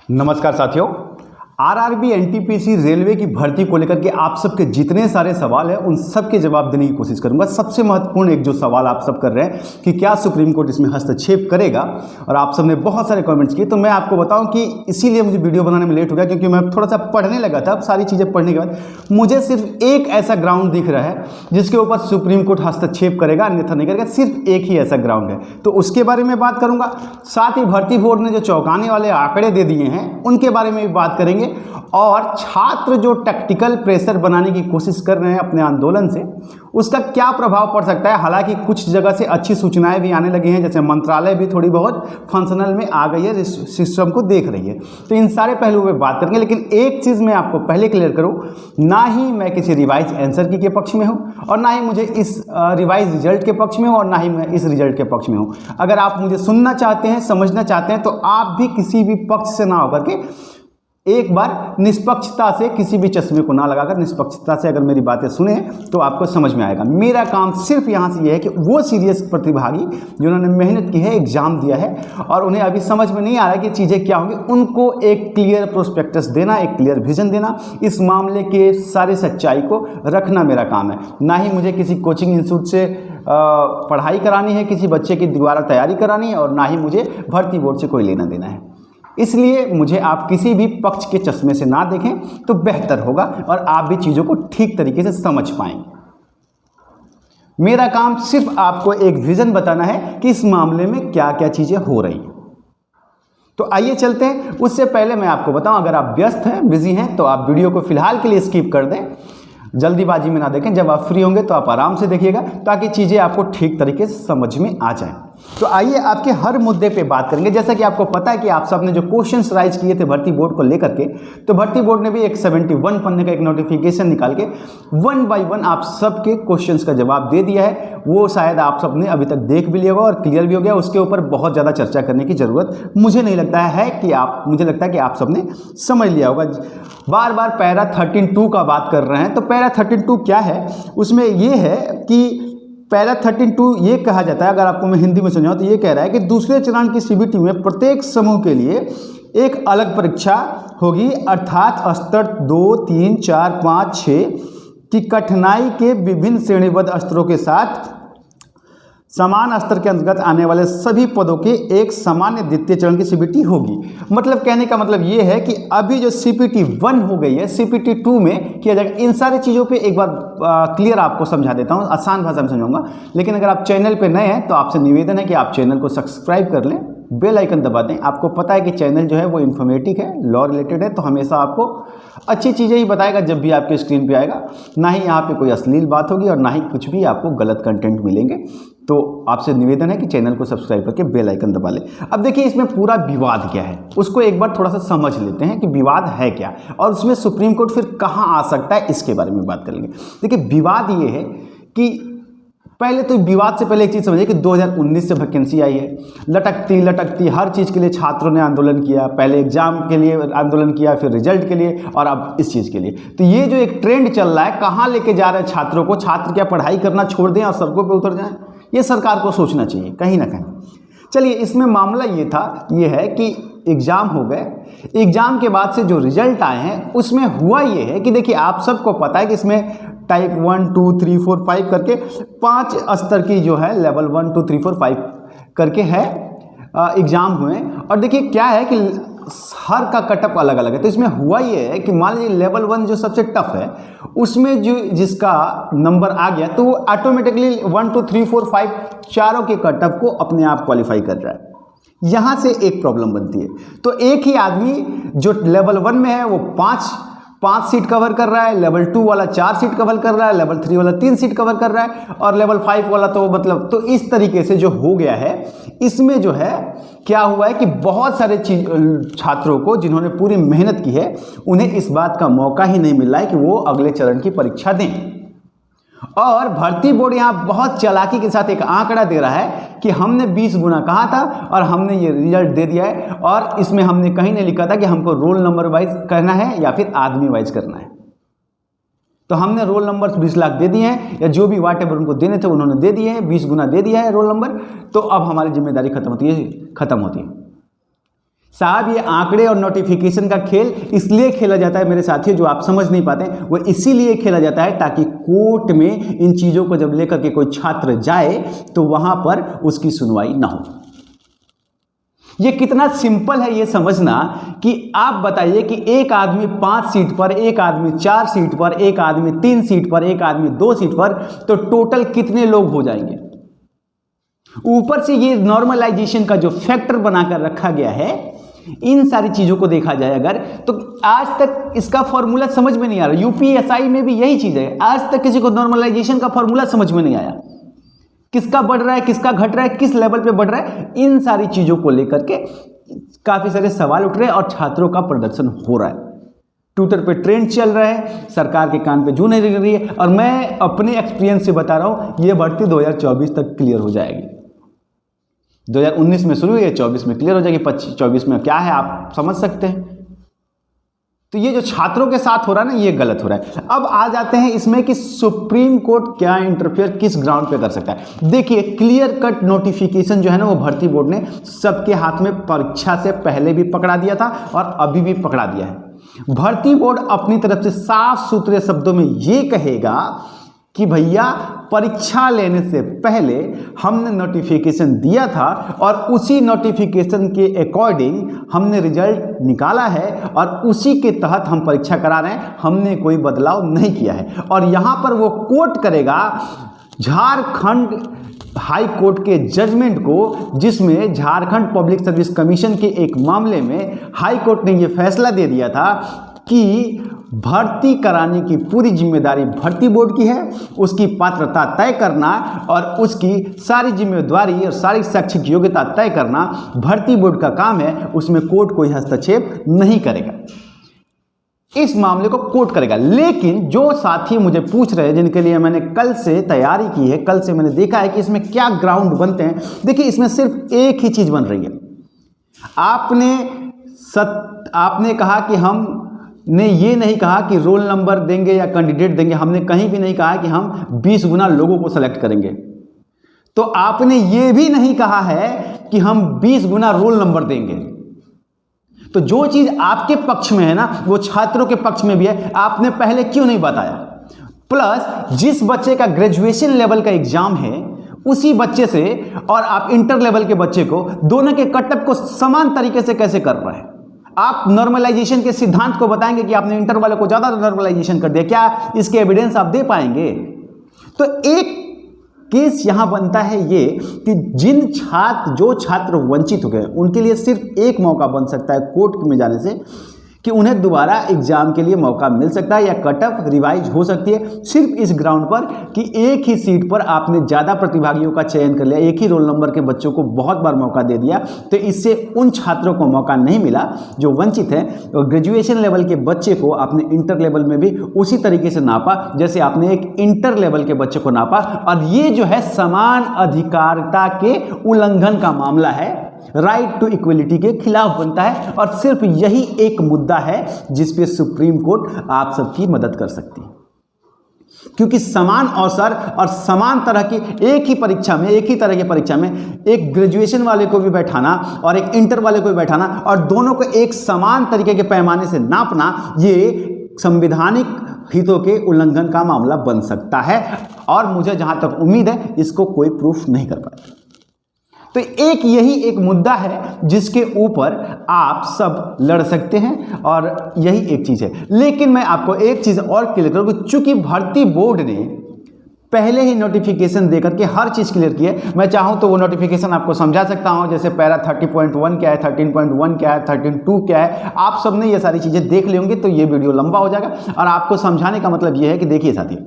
नमस्कार साथियों, RRB NTPC railway की भर्ती को लेकर के आप सबके जितने सारे सवाल हैं उन सब के जवाब देने की कोशिश करूंगा। सबसे महत्वपूर्ण एक जो सवाल आप सब कर रहे हैं कि क्या सुप्रीम कोर्ट इसमें हस्तक्षेप करेगा, और आप सब ने बहुत सारे कमेंट्स किए, तो मैं आपको बताऊं कि इसीलिए मुझे वीडियो बनाने में लेट हो गया, क्योंकि मैं थोड़ा सा पढ़ने लगा था। अब सारी चीज़ें पढ़ने के बाद मुझे सिर्फ एक ऐसा ग्राउंड दिख रहा है जिसके ऊपर सुप्रीम कोर्ट हस्तक्षेप करेगा, अन्यथा नहीं करेगा। सिर्फ एक ही ऐसा ग्राउंड है, तो उसके बारे में बात करूंगा। साथ ही भर्ती बोर्ड ने जो चौंकाने वाले आंकड़े दे दिए हैं उनके बारे में भी बात करेंगे, और छात्र जो टैक्टिकल प्रेशर बनाने की कोशिश कर रहे हैं अपने आंदोलन से, उसका क्या प्रभाव पड़ सकता है। हालांकि कुछ जगह से अच्छी सूचनाएं भी आने लगी हैं, जैसे मंत्रालय भी थोड़ी बहुत फंक्शनल में आ गई है, सिस्टम को देख रही है। तो इन सारे पहलुओं पे बात करेंगे, लेकिन एक चीज़ मैं आपको पहले क्लियर करूं, ना ही मैं किसी रिवाइज आंसर की के पक्ष में हूं, और ना ही मुझे इस रिवाइज रिजल्ट के पक्ष में हूं, और ना ही मैं इस रिजल्ट के पक्ष में हूं। अगर आप मुझे सुनना चाहते हैं, समझना चाहते हैं, तो आप भी किसी भी पक्ष से ना होकर के एक बार निष्पक्षता से, किसी भी चश्मे को ना लगाकर निष्पक्षता से अगर मेरी बातें सुने तो आपको समझ में आएगा। मेरा काम सिर्फ यहाँ से ये है कि वो सीरियस प्रतिभागी जिन्होंने मेहनत की है, एग्जाम दिया है, और उन्हें अभी समझ में नहीं आ रहा है कि चीज़ें क्या होंगी, उनको एक क्लियर प्रोस्पेक्टस देना, एक क्लियर विजन देना, इस मामले के सारे सच्चाई को रखना मेरा काम है। ना ही मुझे किसी कोचिंग इंस्टीट्यूट से पढ़ाई करानी है, किसी बच्चे की द्वारा तैयारी करानी है, और ना ही मुझे भर्ती बोर्ड से कोई लेना देना है। इसलिए मुझे आप किसी भी पक्ष के चश्मे से ना देखें तो बेहतर होगा, और आप भी चीज़ों को ठीक तरीके से समझ पाएंगे। मेरा काम सिर्फ आपको एक विजन बताना है कि इस मामले में क्या क्या चीज़ें हो रही हैं। तो आइए चलते हैं। उससे पहले मैं आपको बताऊं, अगर आप व्यस्त हैं, बिजी हैं, तो आप वीडियो को फिलहाल के लिए स्किप कर दें, जल्दीबाजी में ना देखें। जब आप फ्री होंगे तो आप आराम से देखिएगा, ताकि चीज़ें आपको ठीक तरीके से समझ में आ जाएं। तो आइए आपके हर मुद्दे पे बात करेंगे। जैसा कि आपको पता है कि आप सब ने जो क्वेश्चंस राइज किए थे भर्ती बोर्ड को लेकर के, तो भर्ती बोर्ड ने भी एक 71 पन्ने का एक नोटिफिकेशन निकाल के 1 बाय 1 आप सबके क्वेश्चंस का जवाब दे दिया है। वो शायद आप सब ने अभी तक देख भी लिया होगा और क्लियर भी हो गया। उसके ऊपर बहुत ज़्यादा चर्चा करने की ज़रूरत मुझे नहीं लगता है कि मुझे लगता है कि आप सब ने समझ लिया होगा। बार बार पैरा 13.2 का बात कर रहे हैं, तो पैरा 13.2 क्या है? उसमें ये है कि पैरा 13.2 ये कहा जाता है, अगर आपको मैं हिंदी में समझाऊं तो ये कह रहा है कि दूसरे चरण की सीबीटी में प्रत्येक समूह के लिए एक अलग परीक्षा होगी, अर्थात स्तर 2, 3, 4, 5, 6 की कठिनाई के विभिन्न श्रेणीबद्ध स्तरों के साथ समान स्तर के अंतर्गत आने वाले सभी पदों के एक सामान्य द्वितीय चरण की सीबीटी होगी। मतलब कहने का मतलब ये है कि अभी जो सीपीटी 1 हो गई है, सीपीटी 2 में किया जाएगा। इन सारी चीज़ों पे एक बार क्लियर आपको समझा देता हूँ, आसान भाषा में समझाऊंगा। लेकिन अगर आप चैनल पे नए हैं तो आपसे निवेदन है कि आप चैनल को सब्सक्राइब कर लें, बेल आइकन दबा दें। आपको पता है कि चैनल जो है वो इन्फॉर्मेटिव है, लॉ रिलेटेड है, तो हमेशा आपको अच्छी चीज़ें ही बताएगा जब भी आपके स्क्रीन पे आएगा। ना ही यहाँ पे कोई अश्लील बात होगी, और ना ही कुछ भी आपको गलत कंटेंट मिलेंगे। तो आपसे निवेदन है कि चैनल को सब्सक्राइब करके बेल आइकन दबा लें। अब देखिए, इसमें पूरा विवाद क्या है उसको एक बार थोड़ा सा समझ लेते हैं कि विवाद है क्या, और उसमें सुप्रीम कोर्ट फिर कहाँ आ सकता है, इसके बारे में बात करेंगे। देखिए, विवाद ये है कि पहले तो विवाद से पहले एक चीज़ समझिए कि 2019 से वैकेंसी आई है, लटकती हर चीज़ के लिए छात्रों ने आंदोलन किया। पहले एग्जाम के लिए आंदोलन किया, फिर रिजल्ट के लिए, और अब इस चीज़ के लिए। तो ये जो एक ट्रेंड चल रहा है, कहाँ लेके जा रहे हैं छात्रों को? छात्र क्या पढ़ाई करना छोड़ दें और सड़कों पर उतर जाएं? ये सरकार को सोचना चाहिए कहीं ना कहीं। चलिए, इसमें मामला ये है कि एग्ज़ाम हो गए, एग्ज़ाम के बाद से जो रिजल्ट आए हैं उसमें हुआ ये है कि देखिए, आप सबको पता है कि इसमें टाइप 1, 2, 3, 4, 5 करके 5 स्तर की जो है, लेवल 1, 2, 3, 4, 5 करके है एग्ज़ाम हुए। और देखिए क्या है कि हर का कटअप अलग अलग है। तो इसमें हुआ ये है कि मान लीजिए लेवल 1 जो सबसे टफ है, उसमें जो जिसका नंबर आ गया, तो वो ऑटोमेटिकली 1, 2, 3, 4, 5 चारों के कटअप को अपने आप क्वालिफाई कर रहा है। यहाँ से एक प्रॉब्लम बनती है। तो एक ही आदमी जो लेवल 1 में है वो 5 सीट कवर कर रहा है, लेवल 2 वाला 4 सीट कवर कर रहा है, लेवल 3 वाला 3 सीट कवर कर रहा है, और लेवल 5 वाला तो मतलब, तो इस तरीके से जो हो गया है, इसमें जो है क्या हुआ है कि बहुत सारे छात्रों को जिन्होंने पूरी मेहनत की है, उन्हें इस बात का मौका ही नहीं मिल रहा है कि वो अगले चरण की परीक्षा दें। और भर्ती बोर्ड यहाँ बहुत चालाकी के साथ एक आंकड़ा दे रहा है कि हमने 20 गुना कहा था और हमने ये रिजल्ट दे दिया है, और इसमें हमने कहीं नहीं लिखा था कि हमको रोल नंबर वाइज करना है या फिर आदमी वाइज करना है। तो हमने रोल नंबर 20 लाख दे दिए हैं, या जो भी वाट एवर उनको देने थे उन्होंने दे दिए हैं, 20 गुना दे दिया है रोल नंबर। तो अब हमारी जिम्मेदारी खत्म होती है। साहब ये आंकड़े और नोटिफिकेशन का खेल इसलिए खेला जाता है मेरे साथियों, जो आप समझ नहीं पाते वो इसीलिए खेला जाता है ताकि कोर्ट में इन चीज़ों को जब लेकर के कोई छात्र जाए तो वहां पर उसकी सुनवाई ना हो। ये कितना सिंपल है ये समझना कि आप बताइए कि एक आदमी 5 सीट पर, एक आदमी 4 सीट पर, एक आदमी 3 सीट पर, एक आदमी 2 सीट पर, तो टोटल कितने लोग हो जाएंगे। ऊपर से ये नॉर्मलाइजेशन का जो फैक्टर बनाकर रखा गया है, इन सारी चीजों को देखा जाए अगर, तो आज तक इसका फॉर्मूला समझ में नहीं आ रहा। यूपीएसआई में भी यही चीज है, आज तक किसी को नॉर्मलाइजेशन का फॉर्मूला समझ में नहीं आया, किसका बढ़ रहा है, किसका घट रहा है, किस लेवल पे बढ़ रहा है। इन सारी चीजों को लेकर के काफी सारे सवाल उठ रहे हैं और छात्रों का प्रदर्शन हो रहा है। ट्विटर पे ट्रेंड चल रहा है, सरकार के कान पे जू नहीं लग रही है। और मैं अपने एक्सपीरियंस से बता रहा हूं, ये भर्ती 2024 तक क्लियर हो जाएगी। 2019 में शुरू हुई है, 24 में क्लियर हो जाएगी, 25-24 में क्या है आप समझ सकते हैं। तो ये जो छात्रों के साथ हो रहा है ना, ये गलत हो रहा है। अब आ जाते हैं इसमें कि सुप्रीम कोर्ट क्या इंटरफेयर किस ग्राउंड पे कर सकता है। देखिए, क्लियर कट नोटिफिकेशन जो है ना, वो भर्ती बोर्ड ने सबके हाथ में परीक्षा से पहले भी पकड़ा दिया था और अभी भी पकड़ा दिया है। भर्ती बोर्ड अपनी तरफ से साफ सुथरे शब्दों में ये कहेगा कि भैया परीक्षा लेने से पहले हमने नोटिफिकेशन दिया था और उसी नोटिफिकेशन के अकॉर्डिंग हमने रिजल्ट निकाला है और उसी के तहत हम परीक्षा करा रहे हैं, हमने कोई बदलाव नहीं किया है। और यहाँ पर वो कोट करेगा झारखंड हाई कोर्ट के जजमेंट को, जिसमें झारखंड पब्लिक सर्विस कमीशन के एक मामले में हाई कोर्ट ने यह फैसला दे दिया था कि भर्ती कराने की पूरी जिम्मेदारी भर्ती बोर्ड की है, उसकी पात्रता तय करना और उसकी सारी जिम्मेदारी और सारी शैक्षिक योग्यता तय करना भर्ती बोर्ड का काम है, उसमें कोर्ट कोई हस्तक्षेप नहीं करेगा। इस मामले को कोर्ट करेगा। लेकिन जो साथी मुझे पूछ रहे हैं, जिनके लिए मैंने कल से तैयारी की है, कल से मैंने देखा है कि इसमें क्या ग्राउंड बनते हैं, देखिए इसमें सिर्फ एक ही चीज बन रही है। आपने कहा कि हमने ये नहीं कहा कि रोल नंबर देंगे या कैंडिडेट देंगे, हमने कहीं भी नहीं कहा कि हम 20 गुना लोगों को सेलेक्ट करेंगे। तो आपने ये भी नहीं कहा है कि हम 20 गुना रोल नंबर देंगे। तो जो चीज आपके पक्ष में है ना, वो छात्रों के पक्ष में भी है, आपने पहले क्यों नहीं बताया। प्लस जिस बच्चे का ग्रेजुएशन लेवल का एग्जाम है, उसी बच्चे से और आप इंटर लेवल के बच्चे को, दोनों के कटअप को समान तरीके से कैसे कर रहे हैं। आप नॉर्मलाइजेशन के सिद्धांत को बताएंगे कि आपने इंटर वाले को ज्यादा नॉर्मलाइजेशन कर दिया, क्या इसके एविडेंस आप दे पाएंगे। तो एक केस यहां बनता है ये कि जो छात्र वंचित हो गए, उनके लिए सिर्फ एक मौका बन सकता है कोर्ट में जाने से कि उन्हें दोबारा एग्जाम के लिए मौका मिल सकता है या कट ऑफ रिवाइज हो सकती है, सिर्फ इस ग्राउंड पर कि एक ही सीट पर आपने ज़्यादा प्रतिभागियों का चयन कर लिया, एक ही रोल नंबर के बच्चों को बहुत बार मौका दे दिया। तो इससे उन छात्रों को मौका नहीं मिला जो वंचित हैं। और ग्रेजुएशन लेवल के बच्चे को आपने इंटर लेवल में भी उसी तरीके से नापा जैसे आपने एक इंटर लेवल के बच्चे को नापा। और ये जो है समान अधिकारिता के उल्लंघन का मामला है, राइट टू इक्वलिटी के खिलाफ बनता है। और सिर्फ यही एक मुद्दा है जिस पे सुप्रीम कोर्ट आप सबकी मदद कर सकती है, क्योंकि समान अवसर और समान तरह की एक ही परीक्षा में, एक ही तरह की परीक्षा में एक ग्रेजुएशन वाले को भी बैठाना और एक इंटर वाले को भी बैठाना और दोनों को एक समान तरीके के पैमाने से नापना, ये संवैधानिक हितों के उल्लंघन का मामला बन सकता है। और मुझे जहां तक उम्मीद है इसको कोई प्रूफ नहीं कर पाएगा। तो यही एक मुद्दा है जिसके ऊपर आप सब लड़ सकते हैं और यही एक चीज है। लेकिन मैं आपको एक चीज और क्लियर करूं कि चूंकि भर्ती बोर्ड ने पहले ही नोटिफिकेशन देकर के हर चीज क्लियर की है, मैं चाहूं तो वो नोटिफिकेशन आपको समझा सकता हूं, जैसे पैरा 30.1 क्या है, 13.1 क्या है, 13.2 क्या है। आप सब ने ये सारी चीजें देख ली होंगी, तो ये वीडियो लंबा हो जाएगा। और आपको समझाने का मतलब ये है कि देखिए साथी,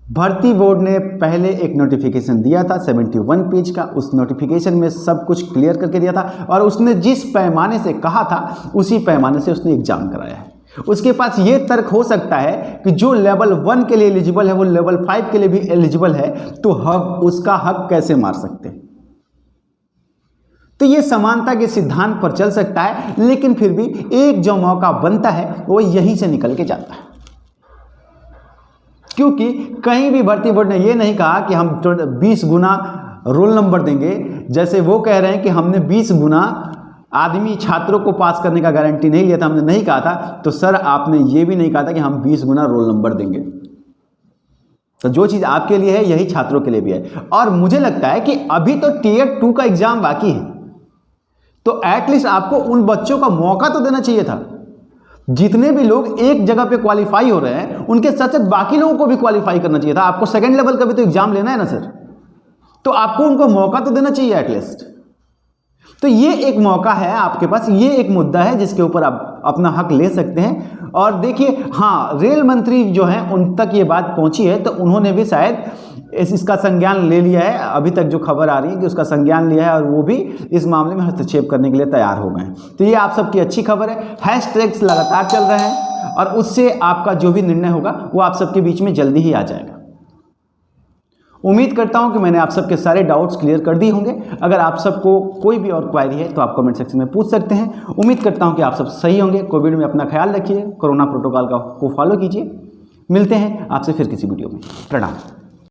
भर्ती बोर्ड ने पहले एक नोटिफिकेशन दिया था 71 पेज का, उस नोटिफिकेशन में सब कुछ क्लियर करके दिया था और उसने जिस पैमाने से कहा था उसी पैमाने से उसने एग्जाम कराया है। उसके पास ये तर्क हो सकता है कि जो लेवल 1 के लिए एलिजिबल है वो लेवल 5 के लिए भी एलिजिबल है, तो हम उसका हक कैसे मार सकते हैं। तो ये समानता के सिद्धांत पर चल सकता है, लेकिन फिर भी एक जो मौका बनता है वो यहीं से निकल के जाता है, क्योंकि कहीं भी भर्ती बोर्ड ने यह नहीं कहा कि हम 20 गुना रोल नंबर देंगे, जैसे वो कह रहे हैं कि हमने 20 गुना आदमी छात्रों को पास करने का गारंटी नहीं लिया था, हमने नहीं कहा था, तो सर आपने ये भी नहीं कहा था कि हम 20 गुना रोल नंबर देंगे। तो जो चीज़ आपके लिए है यही छात्रों के लिए भी है। और मुझे लगता है कि अभी तो टियर 2 का एग्जाम बाकी है, तो एटलीस्ट आपको उन बच्चों का मौका तो देना चाहिए था। जितने भी लोग एक जगह पे क्वालिफाई हो रहे हैं उनके साथ साथ बाकी लोगों को भी क्वालिफाई करना चाहिए था। आपको सेकंड लेवल का भी तो एग्जाम लेना है ना सर, तो आपको उनको मौका तो देना चाहिए एटलीस्ट। तो ये एक मौका है आपके पास, ये एक मुद्दा है जिसके ऊपर आप अपना हक ले सकते हैं। और देखिए, हाँ, रेल मंत्री जो हैं उन तक ये बात पहुंची है, तो उन्होंने भी शायद इसका संज्ञान ले लिया है। अभी तक जो खबर आ रही है कि उसका संज्ञान लिया है और वो भी इस मामले में हस्तक्षेप करने के लिए तैयार हो गए हैं। तो ये आप सबकी अच्छी खबर है। हैशटैग्स लगातार चल रहे हैं और उससे आपका जो भी निर्णय होगा वो आप सबके बीच में जल्दी ही आ जाएगा। उम्मीद करता हूं कि मैंने आप सबके सारे डाउट्स क्लियर कर दिए होंगे। अगर आप सबको कोई भी और क्वायरी है तो आप कमेंट सेक्शन में पूछ सकते हैं। उम्मीद करता हूं कि आप सब सही होंगे। कोविड में अपना ख्याल रखिए, कोरोना प्रोटोकॉल को फॉलो कीजिए। मिलते हैं आपसे फिर किसी वीडियो में। प्रणाम।